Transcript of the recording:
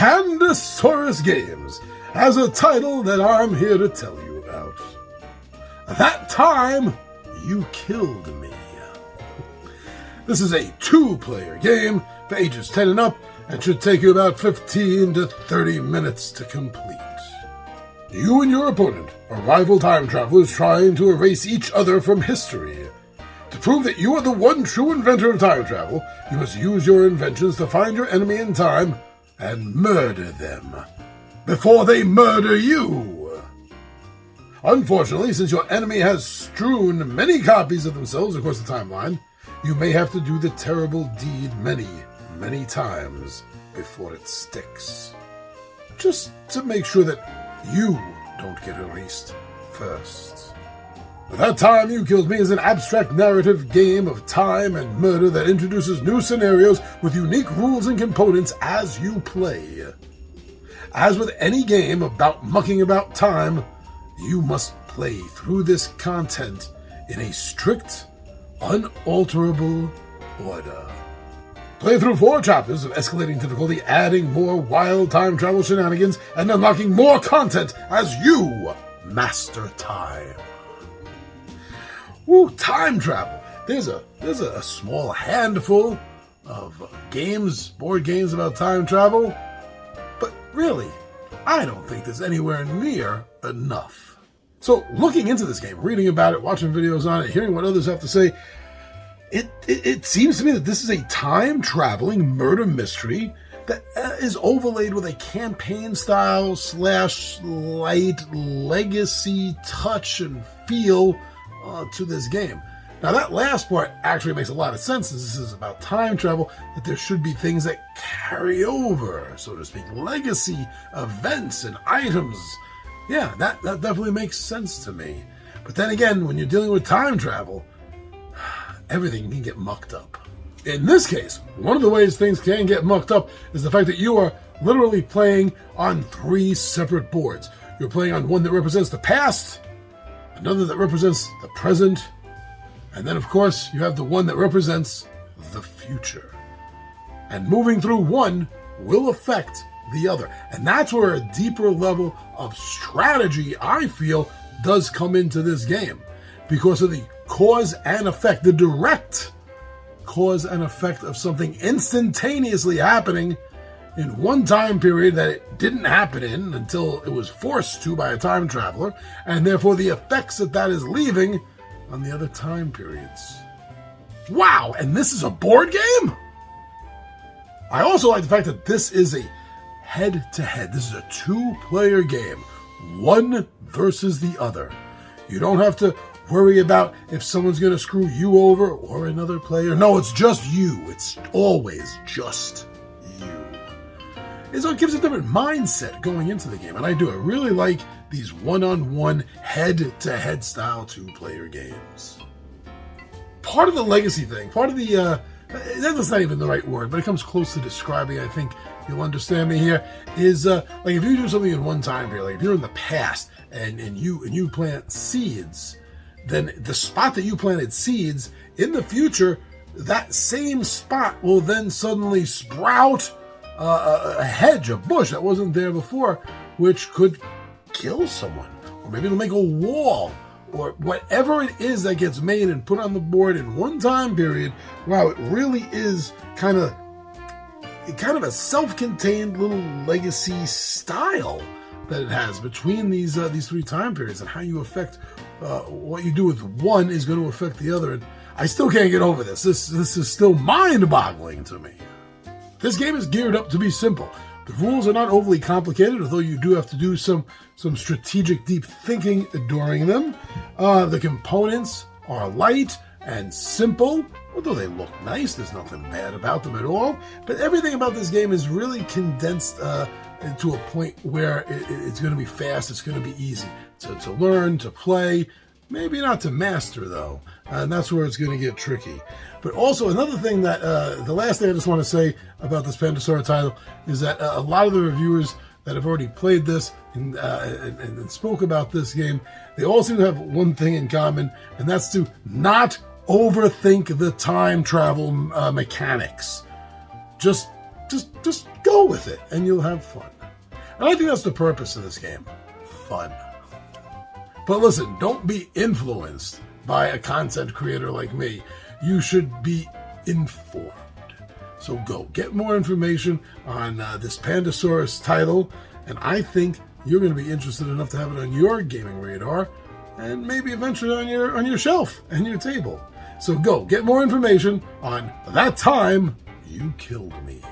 Padasaurus Games has a title that I'm here to tell you about. That time, you killed me. This is a two-player game for ages 10 and up and should take you about 15 to 30 minutes to complete. You and your opponent are rival time travelers trying to erase each other from history. To prove that you are the one true inventor of time travel, you must use your inventions to find your enemy in time and murder them before they murder you. Unfortunately, since your enemy has strewn many copies of themselves across the timeline, you may have to do the terrible deed many, many times before it sticks. Just to make sure that you don't get erased first. That Time You Killed Me is an abstract narrative game of time and murder that introduces new scenarios with unique rules and components as you play. As with any game about mucking about time, you must play through this content in a strict, unalterable order. Play through 4 chapters of escalating difficulty, adding more wild time travel shenanigans, and unlocking more content as you master time. Ooh, time travel. There's a small handful of games, board games about time travel, but really, I don't think there's anywhere near enough. So looking into this game, reading about it, watching videos on it, hearing what others have to say, it seems to me that this is a time-traveling murder mystery that is overlaid with a campaign-style / light legacy touch and feel to this game. Now that last part actually makes a lot of sense, since this is about time travel, that there should be things that carry over, so to speak, legacy events and items. Yeah, that definitely makes sense to me. But then again, when you're dealing with time travel, everything can get mucked up. In this case, one of the ways things can get mucked up is the fact that you are literally playing on 3 separate boards. You're playing on one that represents the past, another that represents the present, and then of course you have the one that represents the future. And moving through one will affect the other. And that's where a deeper level of strategy, I feel, does come into this game. Because of the cause and effect, the direct cause and effect of something instantaneously happening in one time period that it didn't happen in until it was forced to by a time traveler, and therefore the effects that is leaving on the other time periods. Wow, and this is a board game? I also like the fact that this is a head-to-head. This is a 2-player game, one versus the other. You don't have to worry about if someone's going to screw you over or another player. No, it's just you. It's always just you. And so it gives a different mindset going into the game, and I do. I really like these one-on-one, head-to-head style 2-player games. Part of the legacy thing, part of the, that's not even the right word, but it comes close to describing, I think you'll understand me here, is like if you do something in one time period, like if you're in the past and you plant seeds, then the spot that you planted seeds, in the future, that same spot will then suddenly sprout a hedge, a bush that wasn't there before, which could kill someone, or maybe it'll make a wall, or whatever it is that gets made and put on the board in one time period. Wow, it really is kind of a self-contained little legacy style that it has between these 3 time periods, and how you affect what you do with one is going to affect the other. And I still can't get over this. This is still mind-boggling to me. This game is geared up to be simple. The rules are not overly complicated, although you do have to do some strategic deep thinking during them. The components are light and simple, although they look nice. There's nothing bad about them at all. But everything about this game is really condensed to a point where it's going to be fast, it's going to be easy to learn, to play, maybe not to master though, and that's where it's going to get tricky. But also another thing that, the last thing I just want to say about this Padasaurus title is that a lot of the reviewers that have already played this and spoke about this game, they all seem to have one thing in common, and that's to not overthink the time travel mechanics. Just just go with it, and you'll have fun. And I think that's the purpose of this game. Fun. But listen, don't be influenced by a content creator like me. You should be informed. So go get more information on this Padasaurus title, and I think you're going to be interested enough to have it on your gaming radar, and maybe eventually on your shelf and your table. So go get more information on That Time You Killed Me.